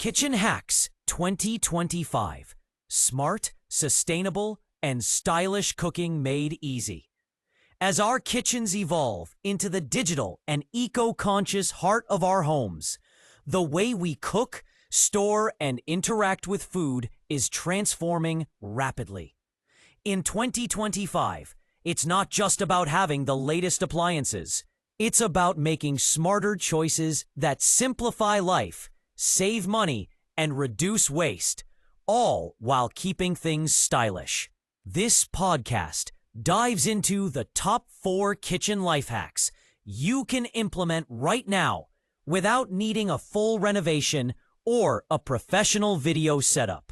Kitchen Hacks 2025. Smart, sustainable, and stylish cooking made easy. As our kitchens evolve into the digital and eco-conscious heart of our homes, the way we cook, store, and interact with food is transforming rapidly. In 2025, it's not just about having the latest appliances. It's about making smarter choices that simplify life, save money, and reduce waste, all while keeping things stylish. This podcast dives into the top 4 kitchen life hacks you can implement right now without needing a full renovation or a professional video setup.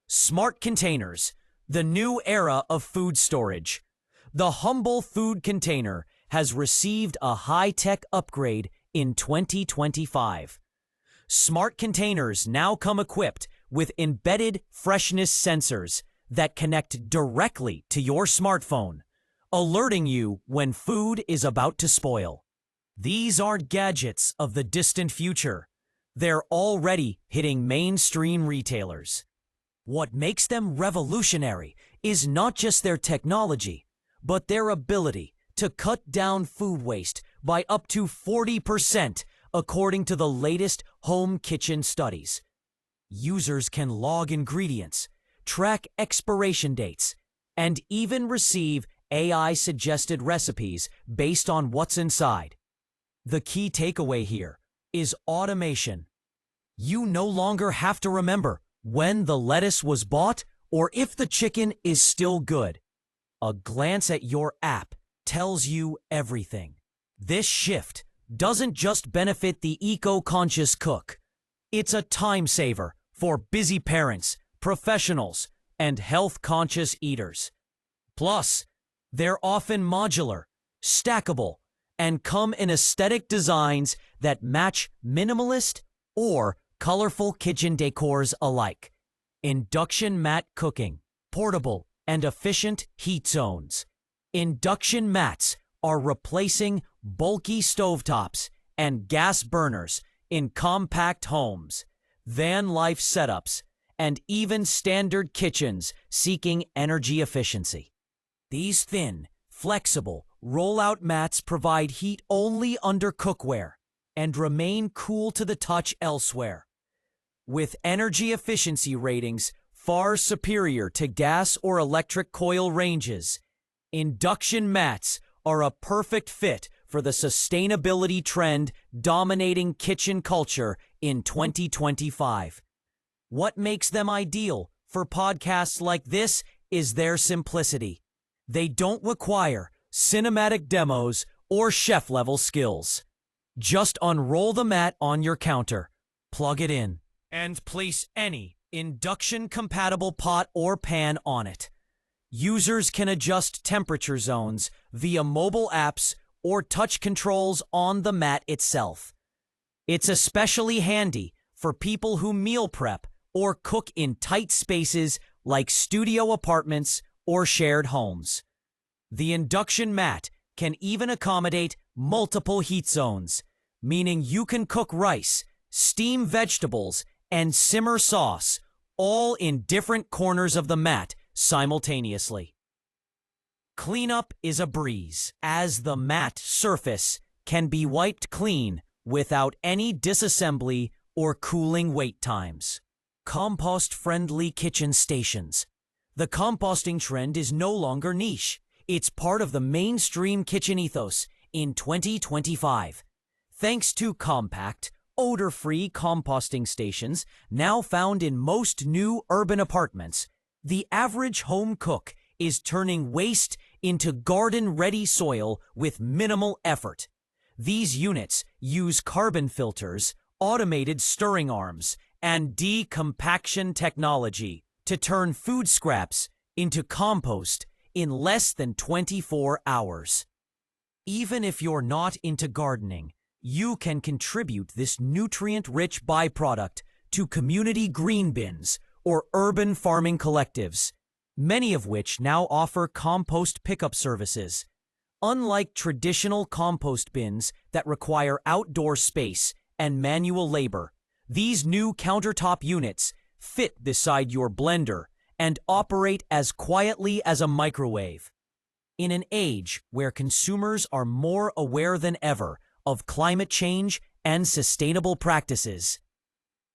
Smart containers, the new era of food storage. The humble food container has received a high-tech upgrade in 2025. Smart containers now come equipped with embedded freshness sensors that connect directly to your smartphone, alerting you when food is about to spoil. These aren't gadgets of the distant future. They're already hitting mainstream retailers. What makes them revolutionary is not just their technology, but their ability to cut down food waste by up to 40%, according to the latest home kitchen studies. Users can log ingredients, track expiration dates, and even receive AI-suggested recipes based on what's inside. The key takeaway here is automation. You no longer have to remember when the lettuce was bought or if the chicken is still good. A glance at your app tells you everything. This shift doesn't just benefit the eco-conscious cook. It's a time saver for busy parents, professionals, and health-conscious eaters. Plus, they're often modular, stackable, and come in aesthetic designs that match minimalist or colorful kitchen decors alike. Induction mat cooking, portable and efficient heat zones. Induction mats are replacing bulky stovetops and gas burners in compact homes, van life setups, and even standard kitchens seeking energy efficiency. These thin, flexible, roll-out mats provide heat only under cookware and remain cool to the touch elsewhere. With energy efficiency ratings far superior to gas or electric coil ranges, induction mats are a perfect fit for the sustainability trend dominating kitchen culture in 2025. What makes them ideal for podcasts like this is their simplicity. They don't require cinematic demos or chef-level skills. Just unroll the mat on your counter, plug it in, and place any induction-compatible pot or pan on it. Users can adjust temperature zones via mobile apps or touch controls on the mat itself. It's especially handy for people who meal prep or cook in tight spaces like studio apartments or shared homes. The induction mat can even accommodate multiple heat zones, meaning you can cook rice, steam vegetables, and simmer sauce all in different corners of the mat simultaneously. Cleanup is a breeze, as the mat surface can be wiped clean without any disassembly or cooling wait times. Compost-friendly kitchen stations. The composting trend is no longer niche. It's part of the mainstream kitchen ethos in 2025. Thanks to compact, odor-free composting stations now found in most new urban apartments, the average home cook is turning waste into garden-ready soil with minimal effort. These units use carbon filters, automated stirring arms, and decompaction technology to turn food scraps into compost in less than 24 hours. Even if you're not into gardening, you can contribute this nutrient-rich byproduct to community green bins or urban farming collectives, many of which now offer compost pickup services. Unlike traditional compost bins that require outdoor space and manual labor, These new countertop units fit beside your blender and operate as quietly as a microwave. In an age where consumers are more aware than ever of climate change and sustainable practices,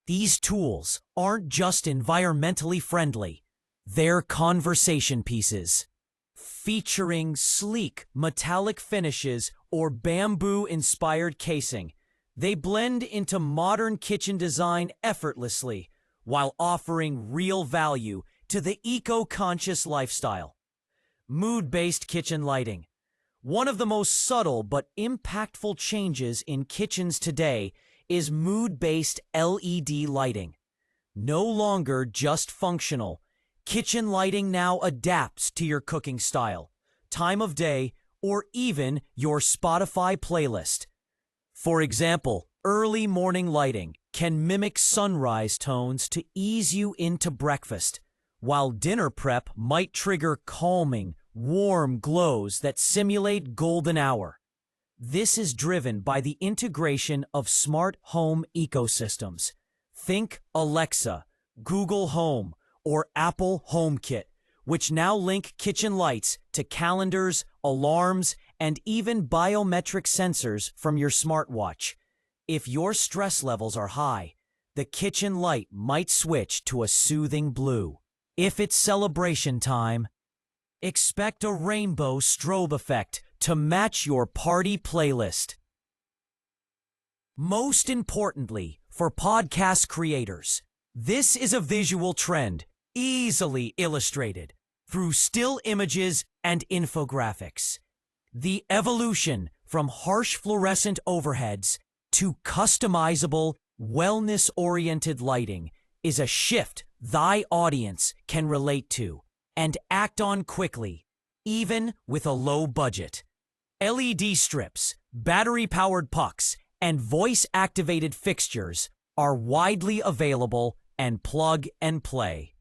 these tools aren't just environmentally friendly, they're conversation pieces. Featuring sleek metallic finishes or bamboo-inspired casing, they blend into modern kitchen design effortlessly while offering real value to the eco-conscious lifestyle. Mood-based kitchen lighting. One of the most subtle but impactful changes in kitchens today is mood-based LED lighting. No longer just functional, kitchen lighting now adapts to your cooking style, time of day, or even your Spotify playlist. For example, early morning lighting can mimic sunrise tones to ease you into breakfast, while dinner prep might trigger calming, warm glows that simulate golden hour. This is driven by the integration of smart home ecosystems. Think Alexa, Google Home, or Apple HomeKit, which now link kitchen lights to calendars, alarms, and even biometric sensors from your smartwatch. If your stress levels are high, the kitchen light might switch to a soothing blue. If it's celebration time, expect a rainbow strobe effect to match your party playlist. Most importantly, for podcast creators, this is a visual trend, easily illustrated through still images and infographics. The evolution from harsh fluorescent overheads to customizable, wellness-oriented lighting is a shift thy audience can relate to and act on quickly, even with a low budget. LED strips, battery-powered pucks, and voice-activated fixtures are widely available and plug and play.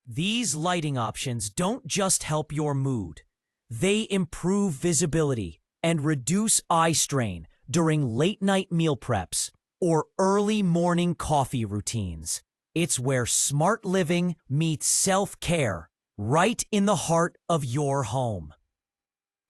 These lighting options don't just help your mood. They improve visibility and reduce eye strain during late-night meal preps or early morning coffee routines. It's where smart living meets self-care, right in the heart of your home.